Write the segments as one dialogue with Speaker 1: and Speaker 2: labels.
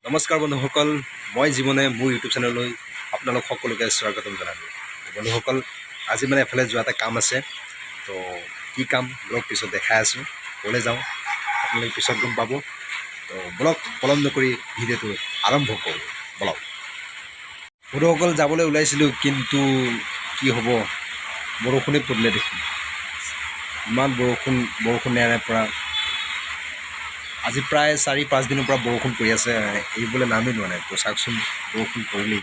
Speaker 1: নমস্কাৰ বন্ধুসকল, মই জীৱনে মোৰ ইউটিউব চেনেললৈ আপোনালোক সকলোকে স্বাগতম জনালোঁ। বন্ধুসকল, আজি মানে এফালে যোৱা এটা কাম আছে। তো কি কাম ব্লগ পিছত দেখাই আছোঁ, ক'লৈ যাওঁ আপোনালোকে পিছত গম পাব। তো ব্লগ পলম নকৰি ভিডিঅ'টো আৰম্ভ কৰোঁ ব্লগ। বন্ধুসকল, যাবলৈ ওলাইছিলোঁ, কিন্তু কি হ'ব, বৰষুণে পৰিলে দেখোন। ইমান বৰষুণ নেৰাৰ পৰা আজি প্ৰায় 4-5 দিনৰ পৰা বৰষুণ পৰি আছে, এৰিবলৈ নামেই লোৱা নাই। তো চাওকচোন, বৰষুণ পৰিলেই।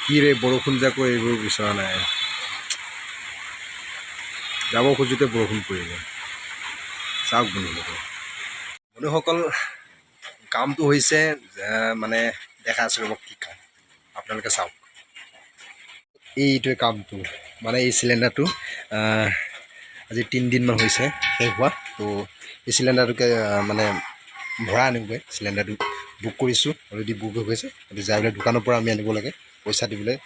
Speaker 1: কি ৰে, বৰষুণ যাকো এৰিব বিচৰা নাই। যাব খোজোতে বৰষুণ পৰিলে। চাওক বন্ধুসকল, কামটো হৈছে মানে দেখা আছোঁ ৰ'ব, কি কাম আপোনালোকে চাওক। এইটোৱে কামটো, মানে এই চিলিণ্ডাৰটো আজি 3 দিনমান হৈছে শেষ হোৱা। তো এই চিলিণ্ডাৰটোকে মানে ভৰাই আনিবগৈ। চিলিণ্ডাৰটো বুক কৰিছোঁ, অলৰেডি বুক হৈ গৈছে। এইটো যাই পেলাই দোকানৰ পৰা আমি আনিব লাগে, পইচা দি পেলাই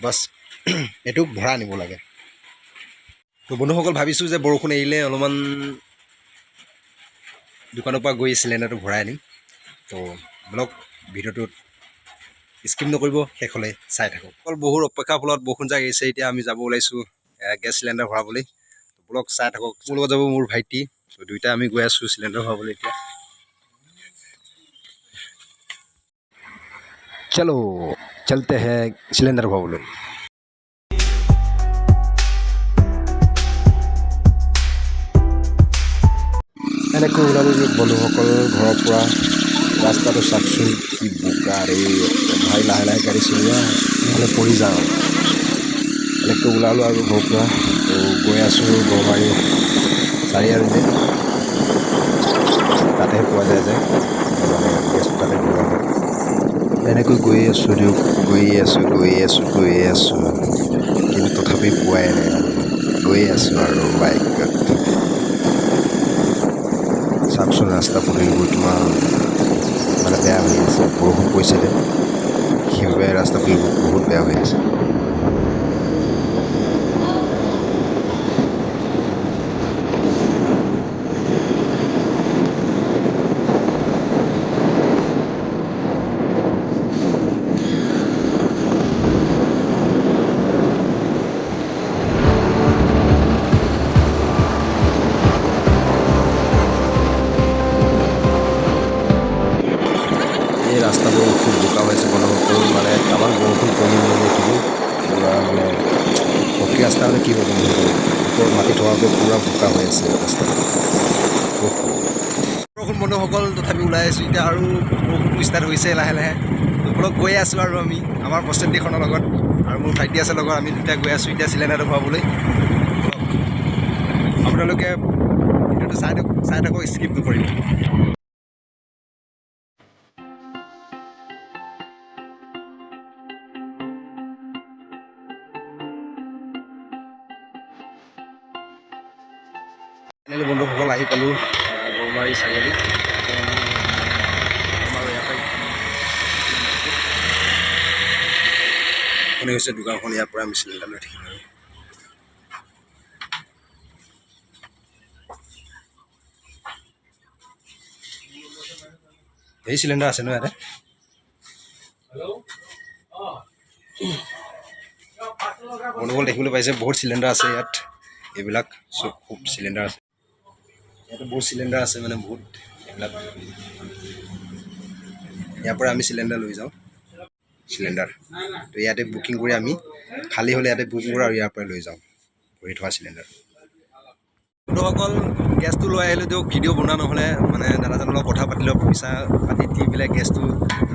Speaker 1: বাছ এইটো ভৰাই আনিব লাগে। তো বন্ধুসকল, ভাবিছোঁ যে বৰষুণ এৰিলে অলপমান দোকানৰ পৰা গৈ চিলিণ্ডাৰটো ভৰাই আনিম। তো ব্লগ ভিডিঅ'টোত স্কিপ নকৰিব, শেষলৈ চাই থাকক। অকল বহুত অপেক্ষাৰ ফলত বৰষুণ যাক এৰিছে। এতিয়া আমি যাব ওলাইছোঁ গেছ চিলিণ্ডাৰ ভৰাবলৈ। ব্লগ চাই থাকক। মোৰ লগত যাব মোৰ ভাইটি। তো দুয়োটা আমি গৈ আছোঁ চিলিণ্ডাৰ ভৰাবলৈ। এতিয়া চলো চলতে হে চিলিণ্ডাৰ ভৰাবলৈ। এনেকৈ ওলালোঁ বন্ধুসকল ঘৰৰ পৰা। ৰাস্তাটো চাওকচোন, কি বোকা ৰে ভাই, লাহে লাহে গাড়ী চলোৱা, নহ'লে পৰি যাওঁ। এনেকৈ ওলালোঁ আৰু ঘৰৰ পৰা। তো গৈ আছোঁ গড়মাৰী চাৰিআলি যে, তাতে পোৱা যায় যে, মানে গেছটো তাতে ভৰোৱা হয়। এনেকৈ গৈয়ে আছোঁ দিয়ক, গৈয়ে আছোঁ, কিন্তু তথাপি পোৱাই নাই আৰু। গৈয়ে আছোঁ আৰু বাইকত। চাওকচোন ৰাস্তা পদূলিবোৰ কিমান মানে বেয়া হৈ আছে। বৰষুণ পৰিছে যে, সেইবাবে ৰাস্তা পদূলিবোৰ বহুত বেয়া হৈ আছে। এই ৰাস্তাবোৰ খুব বোকা হৈছে বন্ধুসকল। মানে তামান বৰষুণ পৰি দেখিলোঁ, পূৰা মানে পকী ৰাস্তা হ'লে কি হ'ব বন্ধুসকল, ওপৰত মাটি থকাৰ বাবে পূৰা বোকা হৈ আছে ৰাস্তাটো। বৰষুণ বন্ধুসকল, তথাপি ওলাই আছোঁ এতিয়া, আৰু বৰষুণটো ষ্টাৰ্ট হৈছে লাহে লাহে। তো ব্লগ গৈয়ে আছোঁ আৰু আমি আমাৰ প্ৰস্তুতিখনৰ লগত, আৰু মোৰ ভাইটি আছে লগত। আমি দুটা গৈ আছোঁ এতিয়া চিলিণ্ডাৰটো ভৰাবলৈ। আপোনালোকে ভিডিঅ'টো চাই থাকক, স্কিপ নকৰিব। ফাইনেলি বন্ধুসকল আহি পালোঁ গড়মাৰী চাৰিআলি। আমাৰ ইয়াৰ পৰা হৈছে দোকানখন, ইয়াৰ পৰা আমি চিলিণ্ডাৰ লৈ থাকিম আৰু। এই চিলিণ্ডাৰ আছে ন ইয়াতে? বন্ধুসকল দেখিবলৈ পাইছে, বহুত চিলিণ্ডাৰ আছে ইয়াত। এইবিলাক চব খুব চিলিণ্ডাৰ আছে ইয়াতে, বহুত চিলিণ্ডাৰ আছে মানে বহুত। এইবিলাক ইয়াৰ পৰা আমি চিলিণ্ডাৰ লৈ যাওঁ। চিলিণ্ডাৰ তো ইয়াতে বুকিং কৰি, আমি খালী হ'লে ইয়াতে বুকিং কৰোঁ আৰু ইয়াৰ পৰা লৈ যাওঁ ভৰি থোৱা চিলিণ্ডাৰ। বন্ধুসকল, গেছটো লৈ আহিলোঁ। দিয়ক ভিডিঅ' বনোৱা নহ'লে, মানে দাদাজনৰ লগত কথা পাতিলোঁ, পইচা পাতি দি পেলাই গেছটো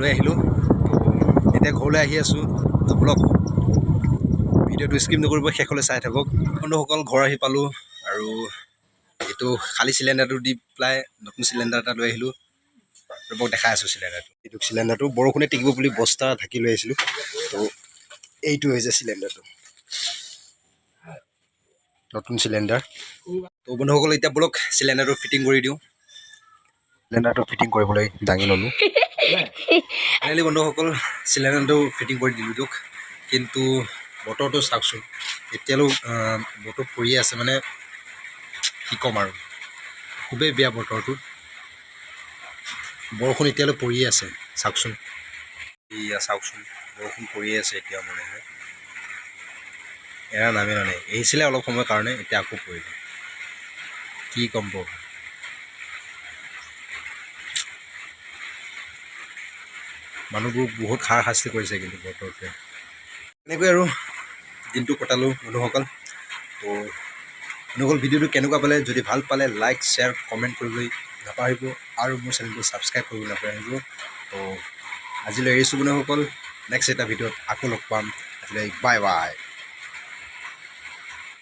Speaker 1: লৈ আহিলোঁ। তো এতিয়া ঘৰলৈ আহি আছোঁ। তো ব্লগ ভিডিঅ'টো স্কিপ নকৰিব, শেষলৈ চাই থাকক। বন্ধুসকল, ঘৰ আহি পালোঁ, আৰু এইটো খালী চিলিণ্ডাৰটো দি পেলাই নতুন চিলিণ্ডাৰ এটা লৈ আহিলোঁ। ৰ'বক দেখাই আছোঁ চিলিণ্ডাৰটো। এইটো চিলিণ্ডাৰটো বৰষুণে টিকিব বুলি বস্তা ঢাকি লৈ আহিছিলোঁ। তো এইটো হৈছে চিলিণ্ডাৰটো, নতুন চিলিণ্ডাৰ। তো বন্ধুসকল, এতিয়া ব্লগ চিলিণ্ডাৰটো ফিটিং কৰি দিওঁ। চিলিণ্ডাৰটো ফিটিং কৰিবলৈ দাঙি ল'লোঁ। ফাইনেলি বন্ধুসকল, চিলিণ্ডাৰটো ফিটিং কৰি দিলোঁ দিয়ক। কিন্তু বতৰটো চাওকচোন, এতিয়ালৈ বতৰ পৰিয়ে আছে, মানে কি ক'ম আৰু। খুবেই বেয়া বতৰটো বৰষুণ এতিয়ালৈ পৰিয়ে আছে চাওকচোন এয়া চাওকচোন বৰষুণ পৰিয়ে আছে এতিয়া মনে হয় এৰা নামে মানে এৰিছিলে অলপ সময়ৰ কাৰণে এতিয়া আকৌ পৰিব কি ক'ম বৰষুণ মানুহবোৰ বহুত হাৰাশাস্তি কৰিছে কিন্তু বতৰটোৱে এনেকৈ আৰু দিনটো কটালোঁ বন্ধুসকল তো বন্ধুসকল ভিডিঅ'টো কেনেকুৱা পালে যদি ভাল পালে লাইক শ্বেয়াৰ কমেণ্ট কৰিবলৈ নাপাহৰিব আৰু মোৰ চেনেলটো ছাবস্ক্ৰাইব কৰিবলৈ নাপাহৰিব তো আজিলৈ এৰিছোঁ বন্ধুসকল নেক্সট এটা ভিডিঅ'ত আকৌ লগ পাম আজিলৈ বাই বাই